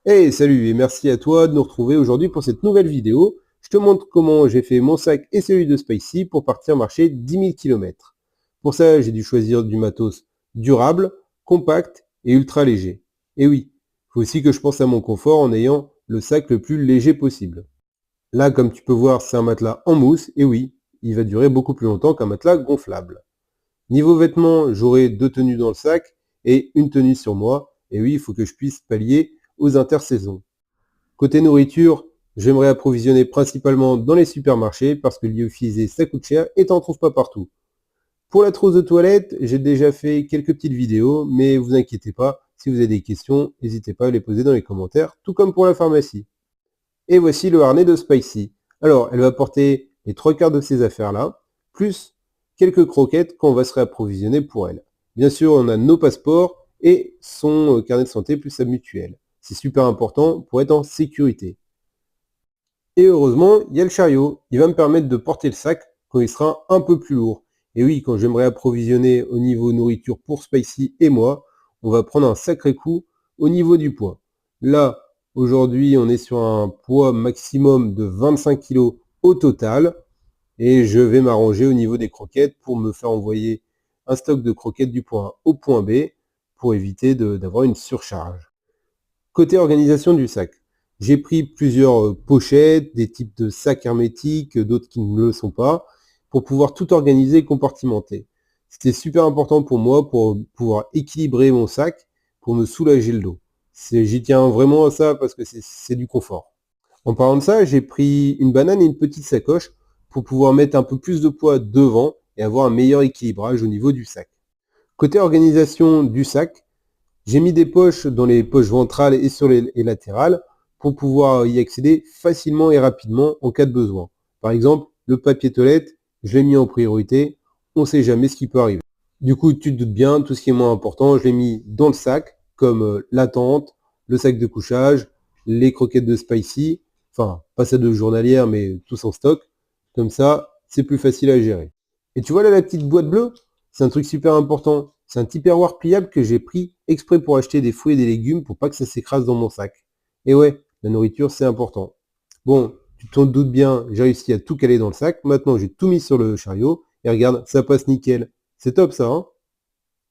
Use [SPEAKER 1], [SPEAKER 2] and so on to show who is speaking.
[SPEAKER 1] Hey, salut et merci à toi de nous retrouver aujourd'hui pour cette nouvelle vidéo. Je te montre comment j'ai fait mon sac et celui de Spicy pour partir marcher 10 000 km. Pour ça, j'ai dû choisir du matos durable, compact et ultra léger. Et oui, il faut aussi que je pense à mon confort en ayant le sac le plus léger possible. Là, comme tu peux voir, c'est un matelas en mousse, et oui, il va durer beaucoup plus longtemps qu'un matelas gonflable. Niveau vêtements, j'aurai 2 tenues dans le sac et une tenue sur moi. Et oui, il faut que je puisse pallier aux intersaisons. Côté nourriture, j'aimerais approvisionner principalement dans les supermarchés parce que lyophilisé ça coûte cher et t'en trouves pas partout. Pour la trousse de toilette, j'ai déjà fait quelques petites vidéos, mais vous inquiétez pas, si vous avez des questions, n'hésitez pas à les poser dans les commentaires, tout comme pour la pharmacie. Et voici le harnais de Spicy. Alors, elle va porter les 3/4 de ces affaires-là, plus quelques croquettes qu'on va se réapprovisionner pour elle. Bien sûr, on a nos passeports et son carnet de santé plus sa mutuelle. C'est super important pour être en sécurité. Et heureusement, il y a le chariot. Il va me permettre de porter le sac quand il sera un peu plus lourd. Et oui, quand j'aimerais approvisionner au niveau nourriture pour Spicy et moi, on va prendre un sacré coup au niveau du poids. Là, aujourd'hui, on est sur un poids maximum de 25 kg au total. Et je vais m'arranger au niveau des croquettes pour me faire envoyer un stock de croquettes du point A au point B pour éviter d'avoir une surcharge. Côté organisation du sac, j'ai pris plusieurs pochettes, des types de sacs hermétiques, d'autres qui ne le sont pas, pour pouvoir tout organiser et compartimenter. C'était super important pour moi pour pouvoir équilibrer mon sac, pour me soulager le dos. J'y tiens vraiment à ça parce que c'est du confort. En parlant de ça, j'ai pris une banane et une petite sacoche pour pouvoir mettre un peu plus de poids devant et avoir un meilleur équilibrage au niveau du sac. Côté organisation du sac, j'ai mis des poches dans les poches ventrales et sur les latérales pour pouvoir y accéder facilement et rapidement en cas de besoin. Par exemple, le papier toilette, je l'ai mis en priorité, on ne sait jamais ce qui peut arriver. Du coup, tu te doutes bien, tout ce qui est moins important, je l'ai mis dans le sac, comme la tente, le sac de couchage, les croquettes de Spicy, enfin, pas celles de journalière, mais tous en stock. Comme ça, c'est plus facile à gérer. Et tu vois là la petite boîte bleue? C'est un truc super important. C'est un tupperware pliable que j'ai pris exprès pour acheter des fruits et des légumes pour pas que ça s'écrase dans mon sac. Et ouais, la nourriture c'est important. Bon, tu te doutes bien, j'ai réussi à tout caler dans le sac. Maintenant j'ai tout mis sur le chariot. Et regarde, ça passe nickel. C'est top ça, hein?